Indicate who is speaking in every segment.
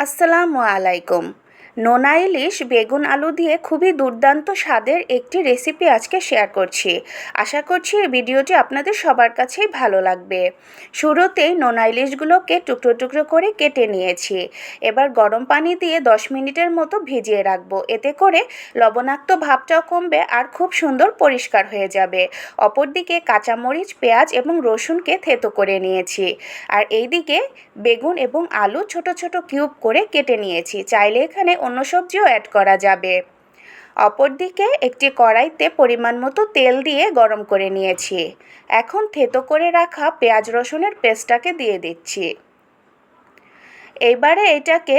Speaker 1: আসসালামু আলাইকুম। নোনা ইলিশ বেগুন আলু দিয়ে খুবই দুর্দান্ত স্বাদের একটি রেসিপি আজকে শেয়ার করছি। আশা করছি এই ভিডিওটি আপনাদের সবার কাছেই ভালো লাগবে। শুরুতেই নোনা ইলিশগুলোকে টুকরো টুকরো করে কেটে নিয়েছি। এবার গরম পানি দিয়ে 10 মিনিটের মতো ভিজিয়ে রাখবো। এতে করে লবণাক্ত ভাবটাও কমবে আর খুব সুন্দর পরিষ্কার হয়ে যাবে। অপরদিকে কাঁচামরিচ, পেঁয়াজ এবং রসুনকে থেতো করে নিয়েছি। আর এইদিকে বেগুন এবং আলু ছোট ছোট কিউব করে কেটে নিয়েছি। চাইলে এখানে অন্য সবজিও অ্যাড করা যাবে। অপরদিকে একটি কড়াইতে পরিমাণ মতো তেল দিয়ে গরম করে নিয়েছি। এখন থেতো করে রাখা পেঁয়াজ রসুনের পেস্টটাকে দিয়ে দিচ্ছি। এইবারে এটাকে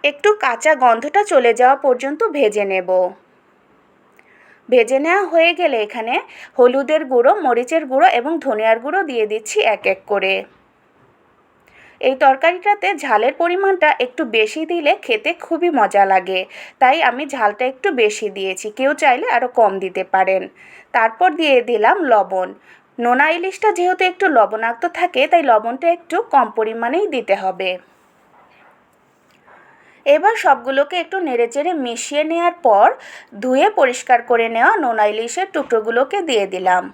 Speaker 1: একটু কাঁচা গন্ধটা চলে যাওয়া পর্যন্ত ভেজে নেব। ভেজে নেওয়া হয়ে গেলে এখানে হলুদের গুঁড়ো, মরিচের গুঁড়ো এবং ধনিয়ার গুঁড়ো দিয়ে দিচ্ছি এক এক করে। এই তরকারিটাতে ঝালের পরিমাণটা একটু বেশি দিলে খেতে খুবই মজা লাগে, তাই আমি ঝালটা একটু বেশি দিয়েছি। কেউ চাইলে আরও কম দিতে পারেন। তারপর দিয়ে দিলাম লবণ। নোনা ইলিশটা যেহেতু একটু লবণাক্ত থাকে, তাই লবণটা একটু কম পরিমাণেই দিতে হবে। এবার সবগুলোকে একটু নেড়েচেড়ে মিশিয়ে নেওয়ার পর ধুয়ে পরিষ্কার করে নেওয়া নোনা ইলিশের টুকরোগুলোকে দিয়ে দিলাম।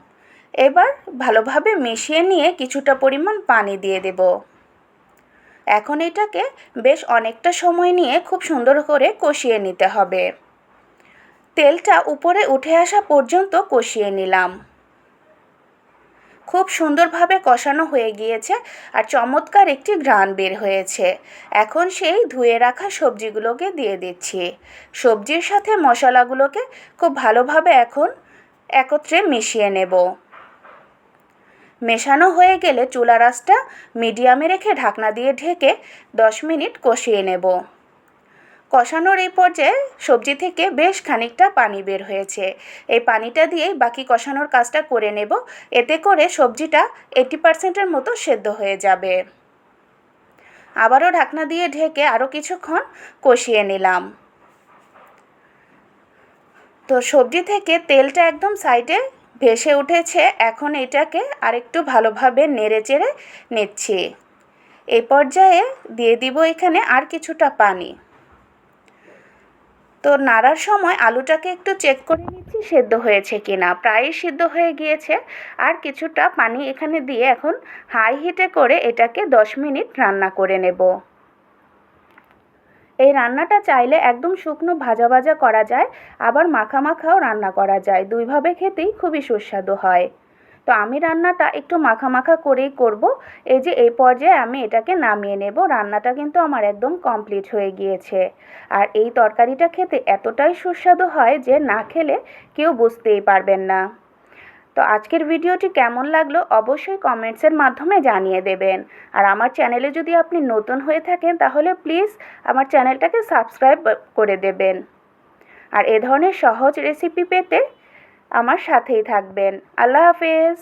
Speaker 1: এবার ভালোভাবে মিশিয়ে নিয়ে কিছুটা পরিমাণ পানি দিয়ে দেব। এখন এটাকে বেশ অনেকটা সময় নিয়ে খুব সুন্দর করে কষিয়ে নিতে হবে। তেলটা উপরে উঠে আসা পর্যন্ত কষিয়ে নিলাম। খুব সুন্দরভাবে কষানো হয়ে গিয়েছে আর চমৎকার একটি ঘ্রাণ বের হয়েছে। এখন সেই ধুয়ে রাখা সবজিগুলোকে দিয়ে দিচ্ছি। সবজির সাথে মশলাগুলোকে খুব ভালোভাবে এখন একত্রে মিশিয়ে নেব। মেশানো হয়ে গেলে চুলার আঁচটা মিডিয়ামে রেখে ঢাকনা দিয়ে ঢেকে 10 মিনিট কষিয়ে নেব। কষানোর এই পর্যায়ে সবজি থেকে বেশ খানিকটা পানি বের হয়েছে। এই পানিটা দিয়েই বাকি কষানোর কাজটা করে নেব। এতে করে সবজিটা 80% মতো সেদ্ধ হয়ে যাবে। আবারও ঢাকনা দিয়ে ঢেকে আরও কিছুক্ষণ কষিয়ে নিলাম। তো সবজি থেকে তেলটা একদম সাইডে ভেসে উঠেছে। এখন এটাকে আরেকটু ভালোভাবে নেড়েচেড়ে নিচ্ছি। এই পর্যায়ে দিয়ে দিব এখানে আর কিছুটা পানি। তো নাড়ার সময় আলুটাকে একটু চেক করে নিচ্ছি সেদ্ধ হয়েছে কিনা। প্রায় সিদ্ধ হয়ে গিয়েছে। আর কিছুটা পানি এখানে দিয়ে এখন হাই হিটে করে এটাকে 10 মিনিট রান্না করে নেব। এই রান্নাটা চাইলে একদম শুকনো ভাজা ভাজা করা যায়, আবার মাখা মাখাও রান্না করা যায়। দুইভাবে খেতেই খুবই সুস্বাদু হয়। তো আমি রান্নাটা একটু মাখা মাখা করেই করব। এই যে এই পর্যায়ে আমি এটাকে নামিয়ে নেব। রান্নাটা কিন্তু আমার একদম কমপ্লিট হয়ে গিয়েছে। আর এই তরকারিটা খেতে এতটাই সুস্বাদু হয় যে না খেলে কেউ বুঝতেই পারবেন না। তো আজকের ভিডিওটি কেমন লাগলো অবশ্যই কমেন্টসের মাধ্যমে জানিয়ে দেবেন। আর আমার চ্যানেলে যদি আপনি নতুন হয়ে থাকেন তাহলে প্লিজ আমার চ্যানেলটাকে সাবস্ক্রাইব করে দেবেন। আর এ ধরনের সহজ রেসিপি পেতে আমার সাথেই থাকবেন। আল্লাহ হাফেজ।